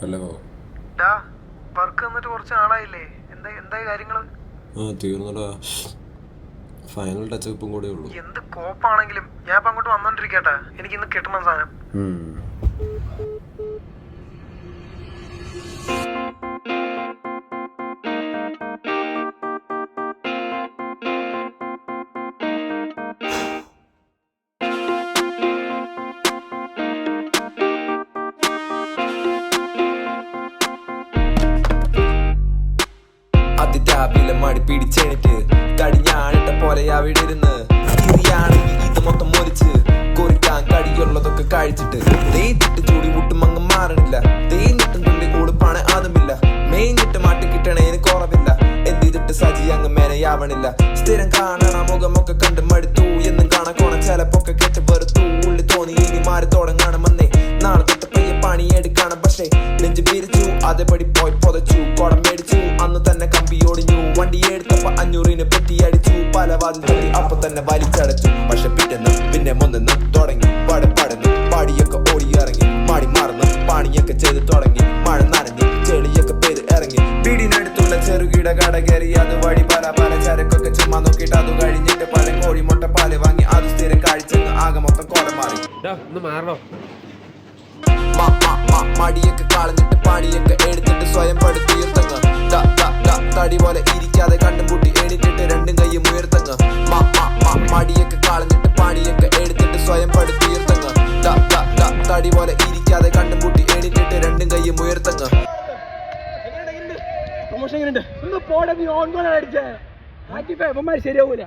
Hello. Work വന്നിട്ട് കുറച്ച് നാളായില്ലേ? എന്തായി കാര്യങ്ങള്? തീർന്നടാ. ഫൈനൽ ടച്ചപ്പും കൂടെ ഉള്ളൂ. എന്ത് കോപ്പാണെങ്കിലും ഞാൻ ഇപ്പൊ അങ്ങോട്ട് വന്നോണ്ടിരിക്കട്ടെ. എനിക്ക് ഇന്ന് കിട്ടണം സാധനം. അതിരാവിലെ മടി പിടിച്ചെണിറ്റ് കടിഞ്ഞാണിട്ട പോലെ അവിടെ ഇരുന്ന് ഇരിയാണെങ്കിൽ ഇത് മൊത്തം മൊരിച്ച് കൊറിക്കാൻ കടിയുള്ളതൊക്കെ കഴിച്ചിട്ട് തേച്ചിട്ട് ചൂടി മുട്ടും അങ്ങ് മാറണില്ല. തേഞ്ഞിട്ടും തുള്ളി കൂടുപ്പാണ് അതുമില്ല. മേഞ്ഞിട്ട് മാട്ടി കിട്ടണേന് കുറവില്ല. എന്തിട്ട് സജി അങ്ങ് മേനയാവണില്ല. സ്ഥിരം കാണണ മുഖമൊക്കെ കണ്ട് മടുത്തു. എന്നും കാണക്കോണ ചിലപ്പൊക്കെ കേട്ട് വെറുത്തു. ഉള്ളി തോന്നി ഇനി മാറി തുടങ്ങണമെന്നേ. നാളെ തൊട്ട് പയ്യെ പണിയെടുക്കണം. പക്ഷേ നെഞ്ച് പിരിച്ചു അതേപടി പോയി പൊതച്ചു. കുടം മേടിച്ചു അന്ന് തന്നെ കമ്പിയോടിഞ്ഞു. വണ്ടി എടുത്തപ്പോ 500-ന് പെട്ടിയടിച്ചു. പല വാതിൽ തട്ടി അപ്പൊ തന്നെ വലിച്ചടച്ചു. പക്ഷെ പിറ്റെന്ന് പിന്നെ മുന്നെന്ന് തുടങ്ങി. പടന്ന് പാടിയൊക്കെ ഓടിയിറങ്ങി. മാടി മറന്ന് പണിയൊക്കെ ചെയ്ത് തുടങ്ങി. മഴ നനഞ്ഞ് ചെളിയൊക്കെ പെയ്ത് ഇറങ്ങി. വീടിനടുത്തുള്ള ചെറുകിട കട കയറി. അത് വഴി പല ചരക്കൊക്കെ ചുമ്മാ നോക്കിയിട്ട് അത് കഴിഞ്ഞിട്ട് പല കോഴിമുട്ട പാല് വാങ്ങി. അത് സ്ഥിരം കഴിച്ചെന്ന് ആകെ മൊത്തം കോട മാറി. മടിയൊക്കെ കളഞ്ഞിട്ട് പണിയൊക്കെ എടുത്തിട്ട് സ്വയം പടുത്തുയർത്തങ്ങ്. തടി പോലെ ഇരിക്കാതെ കണ്ടും കൂട്ടി എണിറ്റിട്ട് രണ്ടും കൈയും ഉയർത്തങ്ങ്. മടിയൊക്കെ കളഞ്ഞിട്ട് പണിയൊക്കെ എടുത്തിട്ട് സ്വയം പടുത്തുയർത്തങ്ങ്. തടി പോലെ ഇരിക്കാതെ കണ്ടും കൂട്ടി എണിറ്റിട്ട് രണ്ടും കൈയും ഉയർത്തങ്ങ്. ശരിയാവൂല.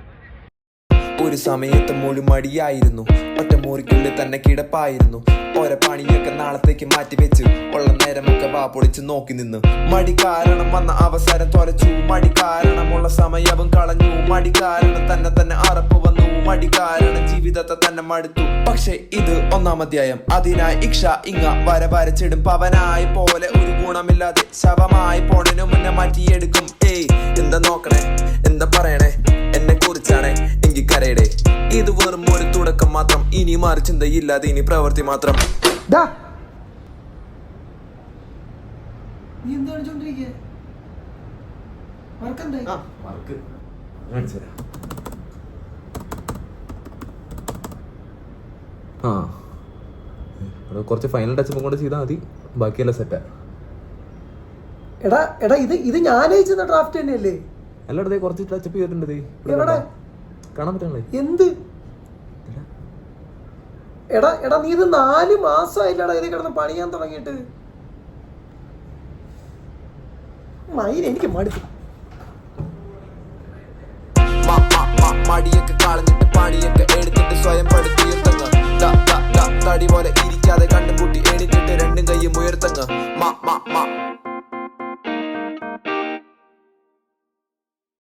ഒരു സമയത്ത് മുഴുമടിയായിരുന്നു. ഒറ്റമുറിക്കുള്ളിൽ തന്നെ കിടപ്പായിരുന്നു. ഓരോ പണിയൊക്കെ നാളത്തേക്ക് മാറ്റിവെച്ച് ഉള്ള നേരമൊക്കെ വാ പൊളിച്ച് നോക്കി നിന്ന്. മടി കാരണം വന്ന അവസരം തൊലച്ചു. മടി കാരണമുള്ള സമയവും കളഞ്ഞു. മടി കാരണം തന്നെ അറപ്പ് വന്നു. മടി കാരണം ജീവിതത്തെ തന്നെ മടുത്തു. പക്ഷെ ഇത് 1-ാം അധ്യായം. അതിനായി ഇക്ഷ ഇങ്ങ വരച്ചിടും. പവനായി പോലെ ഒരു ഗുണമില്ലാതെ ശവമായി പോണതിനു മുന്നേ മാറ്റിയെടുക്കും. എന്താ നോക്കണേ, എന്താ പറയണേ എന്നെ കുറിച്ചാണേ എങ്കിൽ കരയുടെ. ഇത് വെറും ഒരു തുടക്കം മാത്രം. ഇനി മാറി ചിന്തയില്ലാതെ ഇനി പ്രവൃത്തി മാത്രം. കുറച്ച് ഫൈനൽ ടച്ചപ്പും കൂടെ ചെയ്താൽ മതി. ബാക്കിയെല്ലാം സെറ്റാ. എടാ ഇത് ഞാൻ അയച്ച ഡ്രാഫ്റ്റ് തന്നെയല്ലേ? എല്ലായിടത്തേ കുറച്ച് ടച്ചപ്പ് ചെയ്തിട്ടുണ്ട്. കാണാൻ പറ്റണേ എന്ത്? എടാ നീ ഇത് 4 മാസമായില്ലടാ ഇത് കിടന്ന് പണിയാൻ തുടങ്ങിയിട്ട്. എനിക്ക് മടുത്തു. മടിയൊക്കെ കളഞ്ഞിട്ട് പണിയൊക്കെ എടുത്തിട്ട് സ്വയം പടുത്തുയർത്തങ്ങ്. തടി പോലെ ഇരിക്കാതെ കണ്ടും കൂട്ടി എണിറ്റിട്ട് രണ്ടും കൈയും ഉയർത്തങ്ങ്.